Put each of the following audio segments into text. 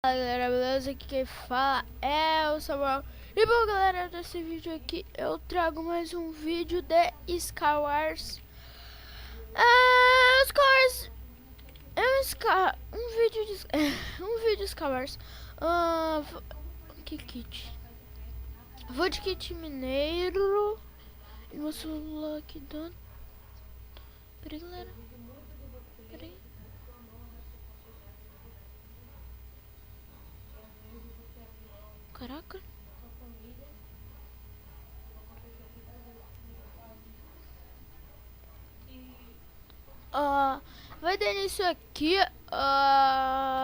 Fala galera, beleza? Aqui quem fala é o Samuel. E bom galera, nesse vídeo aqui eu trago mais um vídeo de Skywars. Skywars é um vídeo de um vídeo de Skywars. Que kit? Vou de kit mineiro e meu celular aqui dando. Peraí galera, peraí. Caraca. Vai dar início aqui.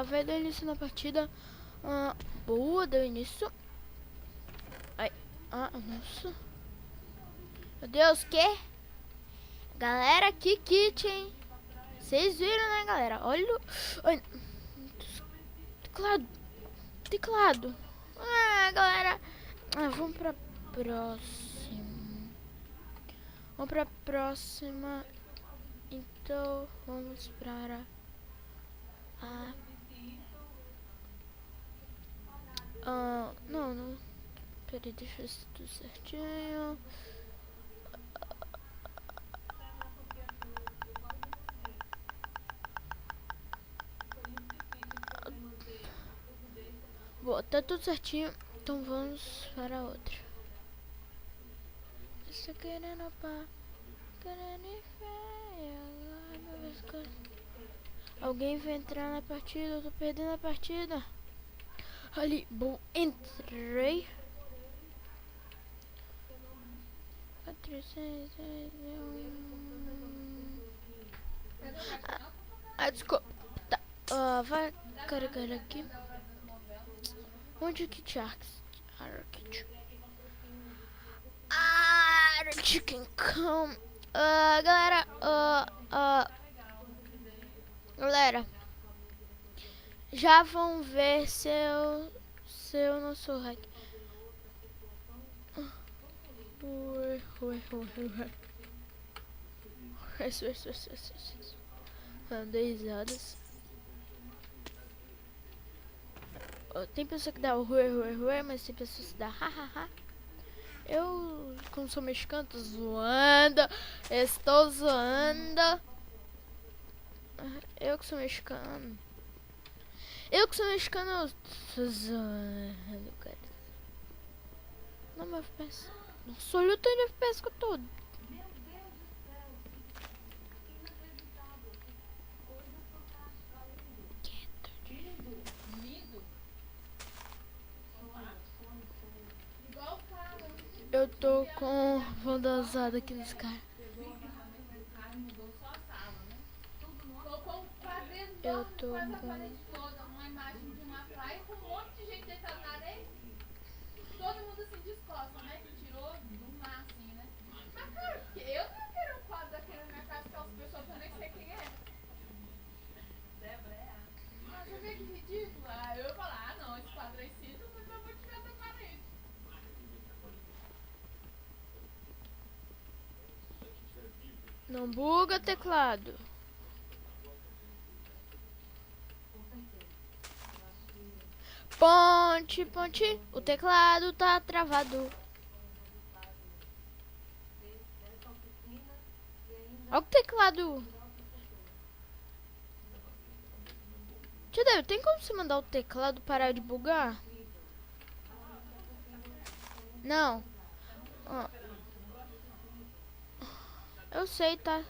Vai dar início na partida. Boa, deu início. Ai. Nossa. Meu Deus, que? Galera, que kit, hein? Vocês viram, né, galera? Olha. Ai. Teclado. Teclado. Galera. Vamos pra próxima. Vamos pra próxima. Então, vamos para não. Peraí, deixa eu ver se tudo certinho. Boa, tá tudo certinho. Então vamos para outra. Você querendo pá? Querendo alguém vai entrar na partida? Eu tô perdendo a partida. Ali, bom, entrei. 400. Desculpa. Tá. Vai carregar aqui. Onde que Sharks? Chicken come. Galera, já vão ver se eu não sou hack. Dei risadas. Tem pessoa que dá o ruê, mas tem pessoas que dá hahaha. Eu, como sou mexicano, tô zoando. Estou zoando. Eu que sou mexicano. Eu tô zoando, cara. Não, meu FPS. Nossa, olha o tanto de FPS que eu tô. Eu tô com vandalizado aqui nos caras. Eu tô com uma imagem de uma praia com um monte de gente deitado na areia. Todo mundo assim descosta, né? Que tirou do mar assim, né? Mas cara, porque eu não quero um quadro daquele na minha casa que as pessoas que eu nem sei quem é. Débora é a. Mas você vê que ridículo. Eu ia falar, não, esse quadro aí sim, mas eu vou tirar da parede. Não buga teclado. Ponte, o teclado tá travado. Olha o teclado. Tio Débora, tem como você mandar o teclado parar de bugar? Não. Eu sei, tá?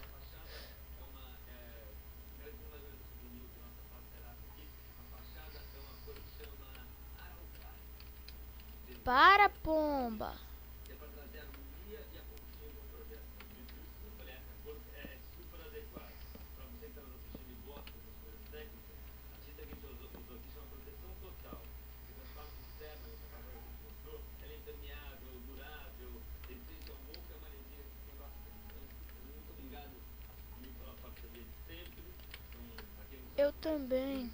Para, pomba. Eu também.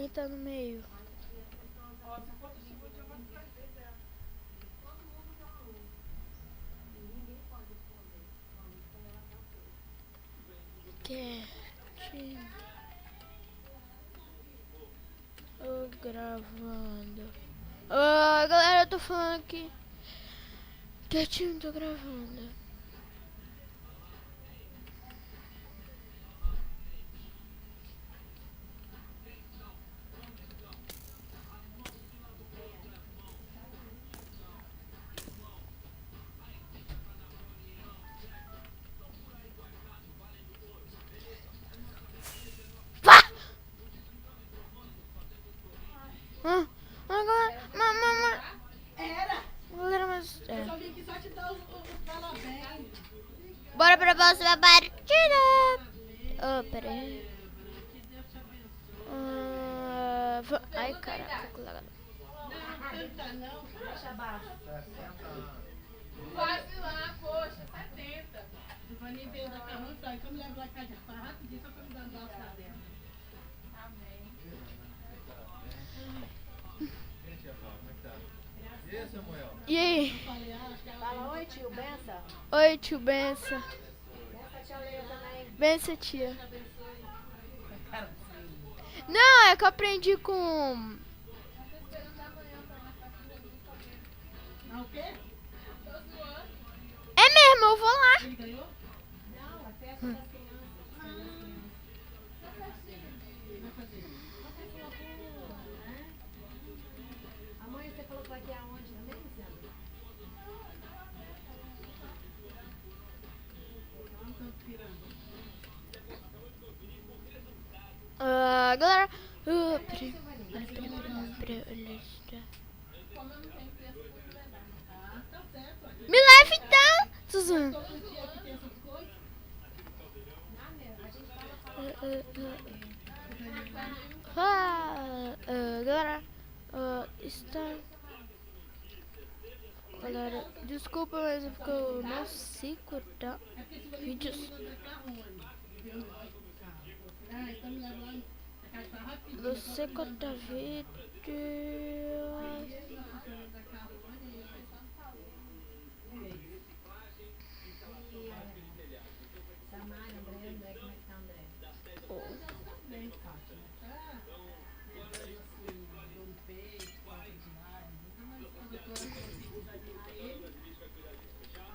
Quem tá no meio? Quietinho. Ô, gravando. Ô, galera, eu tô falando aqui. Quietinho, tô gravando. Galera, mas Eu só vim aqui só te dar os parabéns. bora pra próxima partida. Oh, pera aí. Que Deus te abençoe. Ai, caraca, que legal. Não canta não, deixa abaixo. 60 anos. Quase lá, poxa, 70. O Vaninho veio da carrão e falou, então me leva lá cá de farra rapidinho só pra me dar um doce lá dentro. Amém. Gente, como é que tá? E aí, Samuel? E aí? Eu falei, acho que ela Fala, oi tio, benção. Oi, tio Bença. Benção, tia Leia também. Bença, tia. te abençoe. Não, é que eu aprendi com... Eu tô esperando amanhã pra ir na festa do Palmeiras. Não, o quê? Tô zoando. É mesmo, eu vou lá. Ele ganhou? Não, é festa das crianças. Só festinha de... Vai fazer. Uma festinha boa, né? Amanhã você falou que vai ter aonde também, Luciano? Lá no Campo Piranga. Galera... Como eu não tenho criança, eu vou levar. Ah, tá certo. Aqui Me leva então, Suzana. todo dia que tem essas coisas. Não, meu, a gente fala Galera, está... Galera, desculpa, mas é porque eu não sei cortar É porque se você vídeos. me mandar carro, viu? No carro. Ah, então me leva lá na casa de farra rapidinho. Você corta vídeos. Samara, André, André, como é que tá, André? Bem, Fátima. Ah, depois assim, dor no peito, falta de ar. Então, mas a doutora falou que precisa examinar ele.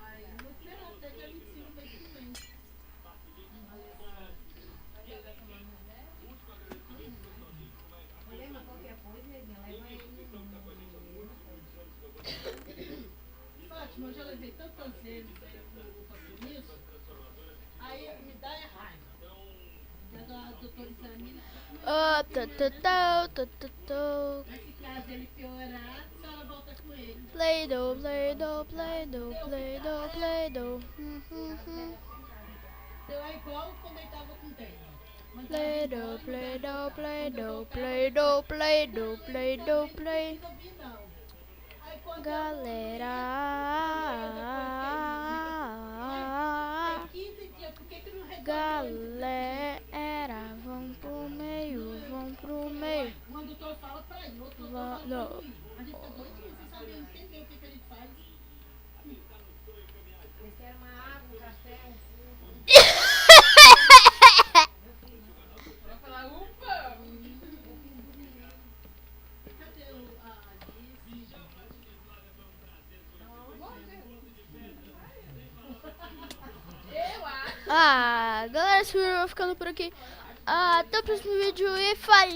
Aí eu vou esperar até dia 25 mês que vem. Olha, mas qualquer coisa, Neguinha, leva ele Fátima, eu já levei tantas vezes o compromisso. Aí me dá é raiva. Quando a doutora examina, nesse caso ele piorar, a senhora volta com ele. Play-Doh, Play-Doh, Play-Doh, Play-Doh, Play-Doh. Então é igual quando ele tava com dengue. Play-Doh, Play-Doh, Play-Doh, Play-Doh, Play-Doh, Play-Doh, Play. Não vi não. Aí quando Galera, tem 15 dias, por que não resolve? galera, vão pro meio, vão pro meio. Um doutor fala pra ir, outro doutor Vá- fala não. pra não ir. A gente tá doidinho, vocês sabem entender o que a gente faz. Eles querem uma água, um café, um suco. Vai falar, ufa! Cadê a Alice? Eu acho. Galera, esse vídeo vai ficando por aqui. Até o próximo vídeo e falou!